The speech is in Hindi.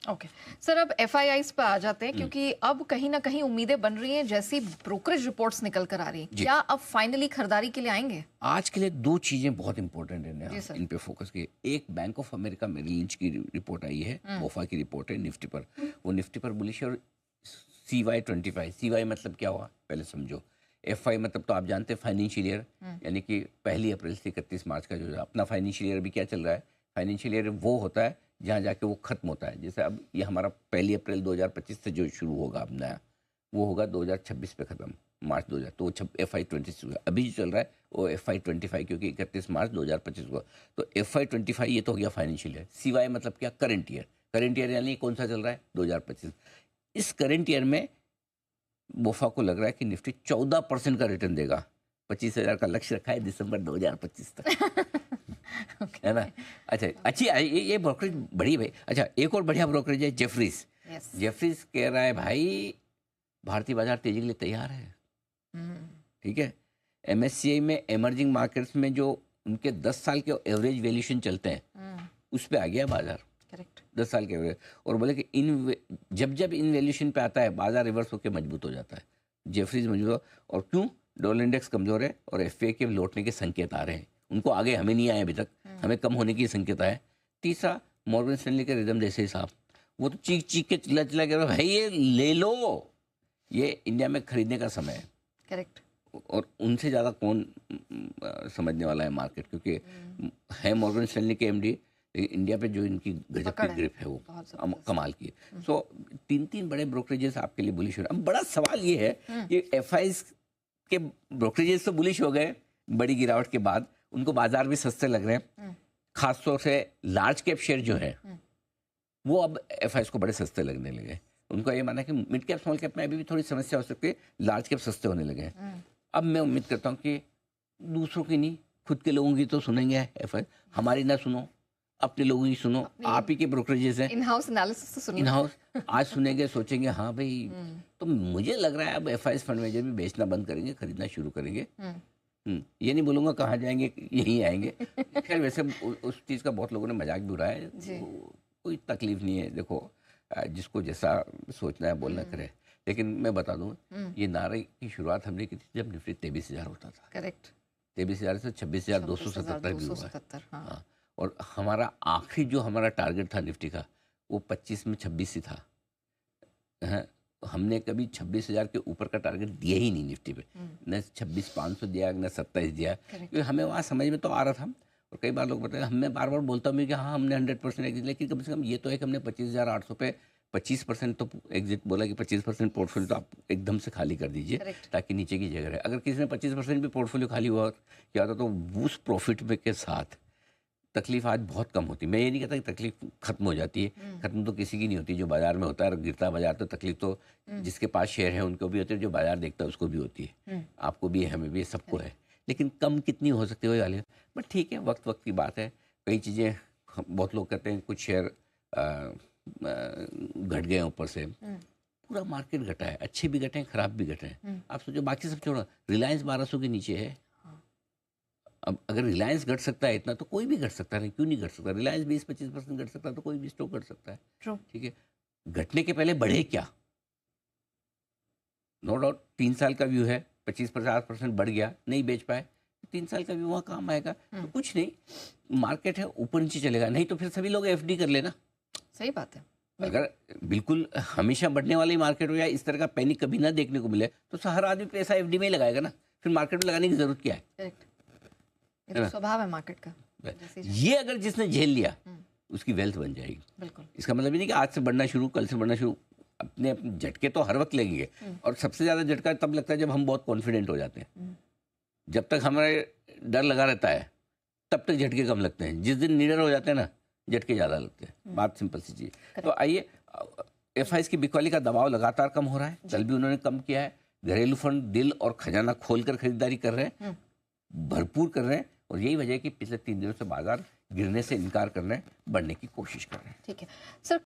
ओके सर, अब एफआईआईज पे आ जाते हैं क्योंकि अब कहीं ना कहीं उम्मीदें बन रही हैं जैसी ब्रोकरेज रिपोर्ट्स निकल कर आ रही हैं। क्या अब फाइनली खरीदारी के लिए आएंगे? आज के लिए दो चीज़ें बहुत इंपॉर्टेंट है जी सर। इन पे फोकस की। एक Bank of America Merrill Lynch की रिपोर्ट आई है, बोफा की रिपोर्ट है निफ्टी पर। वो निफ्टी पर बुलिश है। और CY25, CY मतलब क्या हुआ पहले समझो। FI मतलब तो आप जानते हैं फाइनेंशियल ईयर, यानी कि 1 अप्रैल से 31 मार्च का जो अपना फाइनेंशियल ईयर अभी क्या चल रहा है। फाइनेंशियल ईयर वो होता है जहाँ जाके वो खत्म होता है। जैसे अब ये हमारा 1 अप्रैल 2025 से जो शुरू होगा अब नया, वो होगा 2026 पे ख़त्म, मार्च 2000। तो वो FY26 अभी जो चल रहा है वो FY25, क्योंकि 31 मार्च 2025 को। तो FY25 ये तो हो गया फाइनेंशियल ईयर। CY मतलब क्या, करंट ईयर। करंट ईयर यानी कौन सा चल रहा है, 2025। इस करंट ईयर में बोफा को लग रहा है कि निफ्टी 14% का रिटर्न देगा। 25,000 का लक्ष्य रखा है दिसंबर 2025 तक। है ना। अच्छा, अच्छी ये ब्रोकरेज बड़ी भाई। अच्छा, एक और बढ़िया ब्रोकरेज है जेफरीज। जेफरीज कह रहा है भाई भारतीय बाजार तेजी के लिए तैयार है। ठीक है। MSCI में इमर्जिंग मार्केट्स में जो उनके 10 साल के एवरेज वैल्यूएशन चलते हैं उस पे आ गया बाजार। करेक्ट। 10 साल के एवरेज। और बोले कि जब इन वैल्यूएशन पे आता है बाजार रिवर्स होकर मजबूत हो जाता है। जेफरीज मजबूत हो, और क्यों, डॉलर इंडेक्स कमजोर है और FA के लौटने के संकेत आ रहे हैं उनको। आगे हमें नहीं आए अभी तक, हमें कम होने की संकेत आए। तीसरा, मॉर्गन स्टैनली के रिदम जैसे हिसाब, वो तो चीख चीख के चिल्ला चिल्ला के भाई ये ले लो, ये इंडिया में खरीदने का समय है। करेक्ट। और उनसे ज़्यादा कौन समझने वाला है मार्केट, क्योंकि है मॉर्गन स्टैनली के MD, इंडिया पे जो इनकी गजब की ग्रिप है वो कमाल की है। सो 3 बड़े ब्रोकरेजेस आपके लिए बुलिश हो रहे हैं। अब बड़ा सवाल ये है कि FIs के ब्रोकरेजेस तो बुलिश हो गए बड़ी गिरावट के बाद, उनको बाजार भी सस्ते लग रहे हैं। खासतौर से लार्ज कैप शेयर जो है वो अब FIs को बड़े सस्ते लगने लगे। उनको ये माना कि मिड कैप स्मॉल कैप में अभी भी थोड़ी समस्या हो सकती है, लार्ज कैप सस्ते होने लगे हैं। अब मैं उम्मीद करता हूँ कि दूसरों की नहीं, खुद के लोगों की तो सुनेंगे FI, हमारी ना सुनो, अपने लोगों की सुनो। आप ही के ब्रोकरेजेस हैं, इन हाउस एनालिसिस तो सुनो। इन हाउस आज सुनेंगे, सोचेंगे हाँ भाई। तो मुझे लग रहा है अब FIs फंड मैनेजर भी बेचना बंद करेंगे, खरीदना शुरू करेंगे। ये नहीं बोलूँगा कहाँ जाएंगे, यहीं आएंगे। खैर वैसे उस चीज़ का बहुत लोगों ने मजाक भी उड़ाया, कोई तकलीफ नहीं है। देखो जिसको जैसा सोचना है बोलना करे। लेकिन मैं बता दूं, ये नारे की शुरुआत हमने की थी जब निफ्टी 23,000 होता था। करेक्ट। 23,000 से 26,277 भी हुआ है। हाँ। और हमारा आखिरी जो हमारा टारगेट था निफ्टी का वो 25 में 26 ही था। हमने कभी 26,000 के ऊपर का टारगेट दिया ही नहीं निफ्टी पे। न 26,500 दिया, न 27 दिया, क्योंकि हमें वहाँ समझ में तो आ रहा था। और कई बार लोग बताए, हमें बार बार बोलता हूँ कि हाँ हमने 100% एग्जिट, लेकिन कम से कम ये तो है कि हमने 25,800 पे 25% तो एग्जिट बोला कि 25% पोर्टफोलियो तो आप एकदम से खाली कर दीजिए ताकि नीचे की जगह रहे। अगर किसी ने 25% भी पोर्टफोलियो खाली हुआ क्या होता तो उस प्रॉफिट में के साथ तकलीफ आज बहुत कम होती। मैं ये नहीं कहता कि तकलीफ खत्म हो जाती है, खत्म तो किसी की नहीं होती। जो बाजार में होता है गिरता बाजार तो तकलीफ तो जिसके पास शेयर है उनको भी होती है, जो बाजार देखता है उसको भी होती है, आपको भी है, हमें भी, सबको है। लेकिन कम कितनी हो सकती है वाली, बट ठीक है, वक्त वक्त की बात है। कई चीज़ें, बहुत लोग कहते हैं कुछ शेयर घट गए ऊपर से, पूरा मार्केट घटा है, अच्छे भी घटे हैं, खराब भी घटे हैं। आप सोचो बाकी सब छोड़ो, रिलायंस 1200 के नीचे है। अब अगर रिलायंस घट सकता है इतना तो कोई भी घट सकता है, क्यों नहीं घट सकता। रिलायंस 20-25% घट सकता है तो कोई भी स्टॉक घट सकता है। ठीक है, घटने के पहले बढ़े क्या, नो डाउट 3 साल का व्यू है, 25-50% बढ़ गया, नहीं बेच पाए, 3 साल का व्यू वहाँ काम आएगा। तो कुछ नहीं, मार्केट है, ऊपर नीचे चलेगा। नहीं तो फिर सभी लोग FD कर लेना। सही बात है। अगर बिल्कुल हमेशा बढ़ने वाली मार्केट हो या इस तरह का पैनिक कभी ना देखने को मिले तो हर आदमी पैसा FD में ही लगाएगा ना, फिर मार्केट में लगाने की जरूरत क्या है। ये तो स्वभाव है मार्केट का। ये अगर जिसने झेल लिया उसकी वेल्थ बन जाएगी। बिल्कुल। इसका मतलब ये नहीं कि आज से बढ़ना शुरू, कल से बढ़ना शुरू। अपने झटके तो हर वक्त लगेंगे, और सबसे ज़्यादा झटका तब लगता है जब हम बहुत कॉन्फिडेंट हो जाते हैं। जब तक हमारे डर लगा रहता है तब तक झटके कम लगते हैं। जिस दिन निडर हो जाते हैं ना, झटके ज़्यादा लगते हैं। बात सिंपल सी चीज़। तो आइए, FIs की बिकवाली का दबाव लगातार कम हो रहा है, कल भी उन्होंने कम किया है। घरेलू फंड दिल और खजाना खोलकर खरीदारी कर रहे हैं, भरपूर कर रहे हैं। और यही वजह है कि पिछले 3 दिनों से बाजार गिरने से इनकार कर रहे हैं, बढ़ने की कोशिश कर रहे हैं। ठीक है सर।